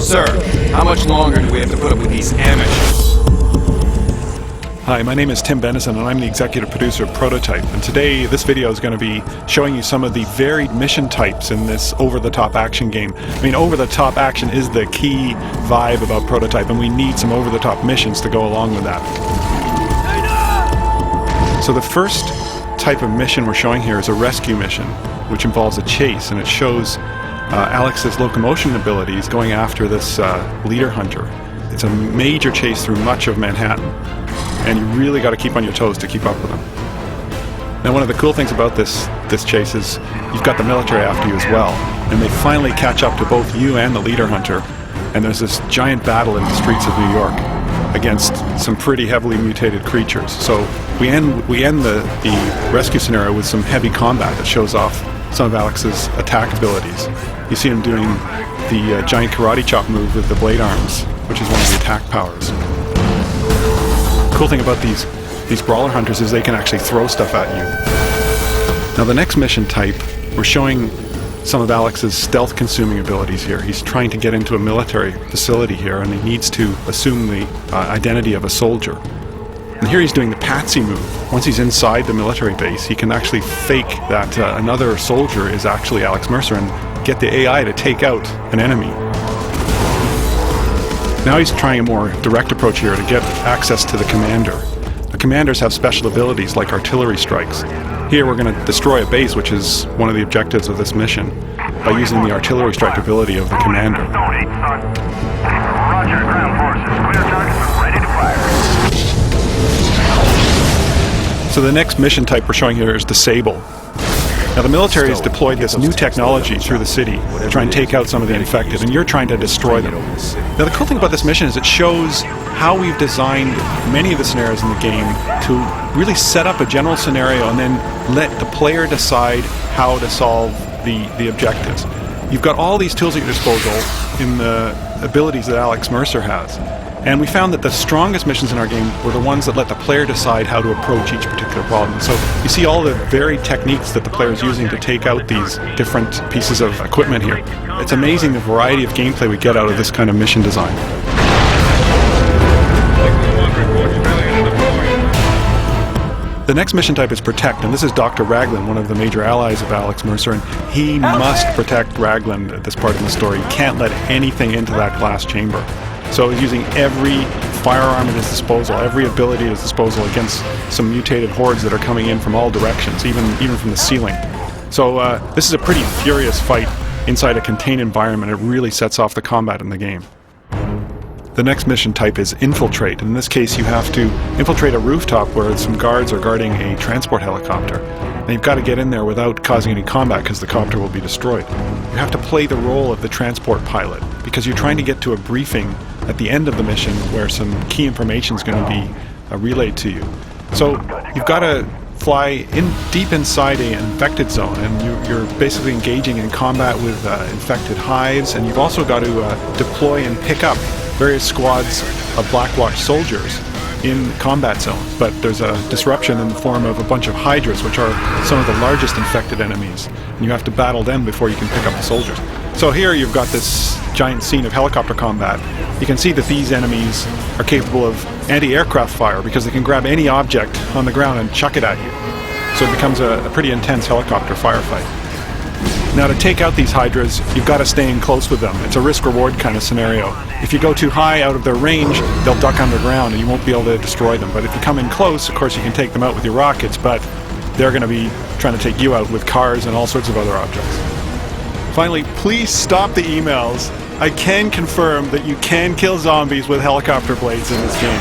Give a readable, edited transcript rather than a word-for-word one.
Sir, how much longer do we have to put up with these amateurs? Hi, my name is Tim Bennison and I'm the executive producer of Prototype, and today this video is going to be showing you some of the varied mission types in this over-the-top action game. I mean, over-the-top action is the key vibe about Prototype, and we need some over-the-top missions to go along with that. So the first type of mission we're showing here is a rescue mission, which involves a chase, and it shows Alex's locomotion abilities going after this leader hunter. It's a major chase through much of Manhattan, and you really got to keep on your toes to keep up with him. Now, one of the cool things about this chase is you've got the military after you as well, and they finally catch up to both you and the leader hunter, and there's this giant battle in the streets of New York against some pretty heavily mutated creatures. So we end the rescue scenario with some heavy combat that shows off some of Alex's attack abilities. You see him doing the giant karate chop move with the blade arms, which is one of the attack powers. The cool thing about these brawler hunters is they can actually throw stuff at you. Now, the next mission type, we're showing some of Alex's stealth-consuming abilities here. He's trying to get into a military facility here, and he needs to assume the identity of a soldier. And here he's doing the patsy move. Once he's inside the military base, he can actually fake that another soldier is actually Alex Mercer and get the AI to take out an enemy. Now he's trying a more direct approach here to get access to the commander. The commanders have special abilities like artillery strikes. Here we're going to destroy a base, which is one of the objectives of this mission, by using the artillery strike ability of the commander. Roger, ground forces. Clear targets, ready to fire. So the next mission type we're showing here is Disable. Now, the military has deployed this new technology through the city to try and take out some of the infected, and you're trying to destroy them. Now, the cool thing about this mission is it shows how we've designed many of the scenarios in the game to really set up a general scenario and then let the player decide how to solve the objectives. You've got all these tools at your disposal in the abilities that Alex Mercer has. And we found that the strongest missions in our game were the ones that let the player decide how to approach each particular problem. So you see all the varied techniques that the player is using to take out these different pieces of equipment here. It's amazing the variety of gameplay we get out of this kind of mission design. The next mission type is Protect, and this is Dr. Raglan, one of the major allies of Alex Mercer, and he must protect Raglan at this part of the story. He can't let anything into that glass chamber. So he's using every firearm at his disposal, every ability at his disposal against some mutated hordes that are coming in from all directions, even from the ceiling. So this is a pretty furious fight inside a contained environment. It really sets off the combat in the game. The next mission type is Infiltrate. In this case, you have to infiltrate a rooftop where some guards are guarding a transport helicopter. And you've got to get in there without causing any combat because the copter will be destroyed. You have to play the role of the transport pilot because you're trying to get to a briefing at the end of the mission where some key information is going to be relayed to you. So you've got to fly deep inside an infected zone, and you're basically engaging in combat with infected hives, and you've also got to deploy and pick up various squads of Blackwatch soldiers in combat zones. But there's a disruption in the form of a bunch of hydras, which are some of the largest infected enemies, and you have to battle them before you can pick up the soldiers. So here you've got this giant scene of helicopter combat. You can see that these enemies are capable of anti-aircraft fire because they can grab any object on the ground and chuck it at you. So it becomes a pretty intense helicopter firefight. Now, to take out these hydras, you've got to stay in close with them. It's a risk-reward kind of scenario. If you go too high out of their range, they'll duck underground and you won't be able to destroy them. But if you come in close, of course, you can take them out with your rockets, but they're going to be trying to take you out with cars and all sorts of other objects. Finally, please stop the emails. I can confirm that you can kill zombies with helicopter blades in this game.